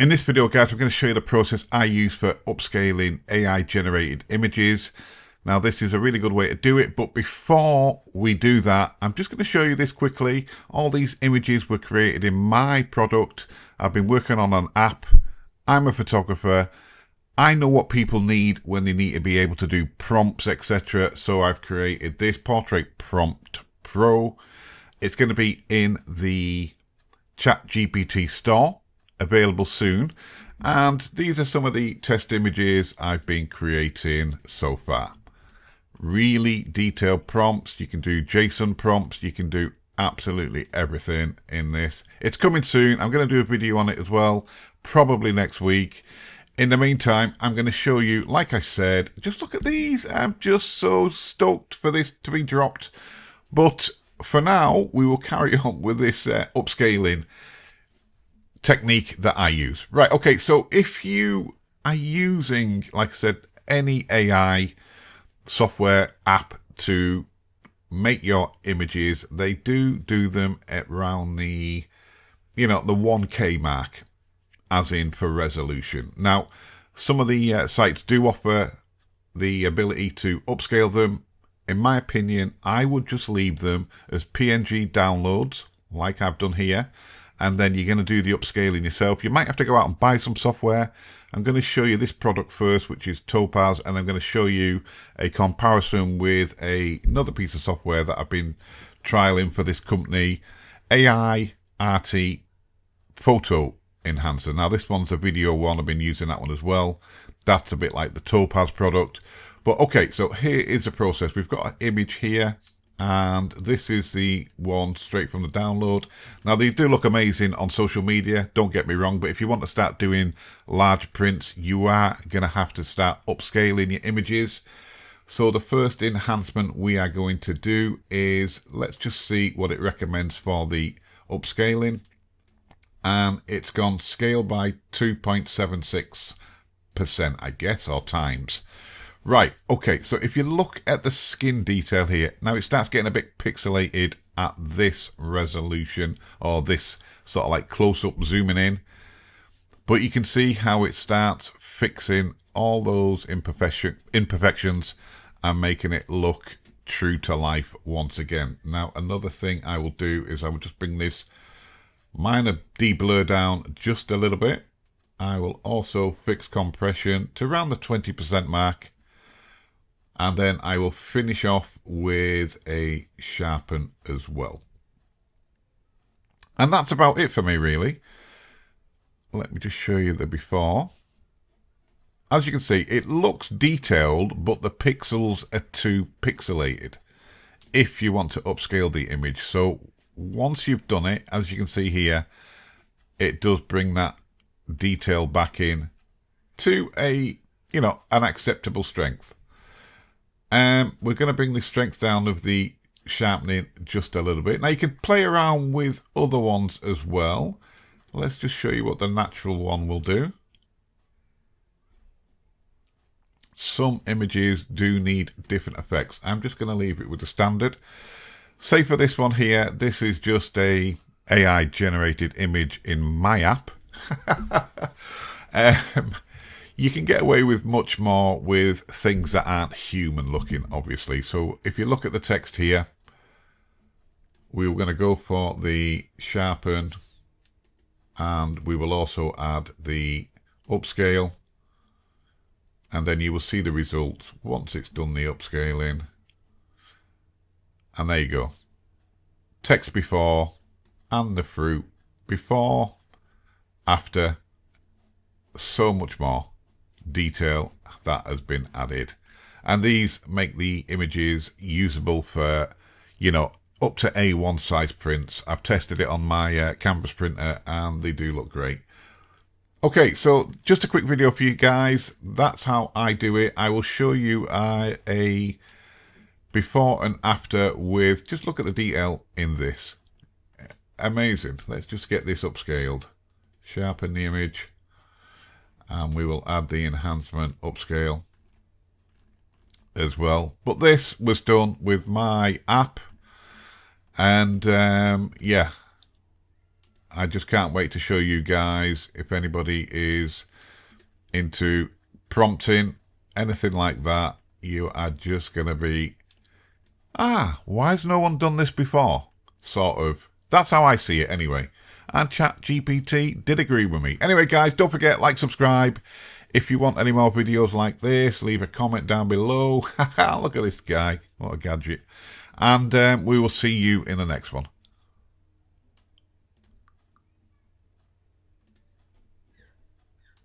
In this video, guys, I'm going to show you the process I use for upscaling AI generated images. Now, this is a really good way to do it, but before we do that, I'm just going to show you this quickly. All these images were created in my product. I've been working on an app. I'm a photographer. I know what people need when they need to be able to do prompts, etc. So I've created this Portrait Prompt Pro. It's going to be in the ChatGPT store, available soon, and these are some of the test images I've been creating so far. Really detailed prompts. You can do JSON prompts, you can do absolutely everything in this. It's coming soon. I'm going to do a video on it as well, probably next week. In the meantime, I'm going to show you, like I said, just look at these. I'm just so stoked for this to be dropped. But for now, we will carry on with this upscaling technique that I use. Right, okay, so if you are using, like I said, any AI software app to make your images, they do them at around the, the 1K mark, as in for resolution. Now, some of the sites do offer the ability to upscale them. In my opinion, I would just leave them as PNG downloads, like I've done here, and then you're going to do the upscaling yourself. You might have to go out and buy some software. I'm going to show you this product first, which is Topaz, and I'm going to show you a comparison with another piece of software that I've been trialing for this company, AI RT Photo Enhancer. Now, this one's a video one. I've been using that one as well. That's a bit like the Topaz product. But okay, so here is the process. We've got an image here, and this is the one straight from the download. Now, they do look amazing on social media, don't get me wrong, but if you want to start doing large prints, you are going to have to start upscaling your images. So the first enhancement we are going to do is, let's just see what it recommends for the upscaling. And it's gone scale by 2.76%, I guess, or times. Right, okay, so if you look at the skin detail here, now it starts getting a bit pixelated at this resolution, or this sort of like close-up zooming in. But you can see how it starts fixing all those imperfections and making it look true to life once again. Now, another thing I will do is I will just bring this minor de-blur down just a little bit. I will also fix compression to around the 20% mark. And then I will finish off with a sharpen as well. And that's about it for me, really. Let me just show you the before. As you can see, it looks detailed, but the pixels are too pixelated if you want to upscale the image. So once you've done it, as you can see here, it does bring that detail back in to a, an acceptable strength. We're going to bring the strength down of the sharpening just a little bit. Now, you can play around with other ones as well. Let's just show you what the natural one will do. Some images do need different effects. I'm just going to leave it with the standard. Say for this one here, this is just a AI generated image in my app. You can get away with much more with things that aren't human looking, obviously. So if you look at the text here, we're going to go for the sharpen, and we will also add the upscale, and then you will see the results once it's done the upscaling. And there you go. Text before and the fruit before, after, so much more detail that has been added, and these make the images usable for up to A1 size prints. I've tested it on my canvas printer and they do look great. Okay, so just a quick video for you guys. That's how I do it. I will show you a before and after with, just look at the detail in this. Amazing. Let's just get this upscaled, sharpen the image, and we will add the enhancement upscale as well. But this was done with my app, and yeah, I just can't wait to show you guys. If anybody is into prompting, anything like that, you are just going to be, why has no one done this before? Sort of. That's how I see it anyway. And ChatGPT did agree with me. Anyway, guys, don't forget, like, subscribe. If you want any more videos like this, leave a comment down below. Look at this guy. What a gadget. And we will see you in the next one.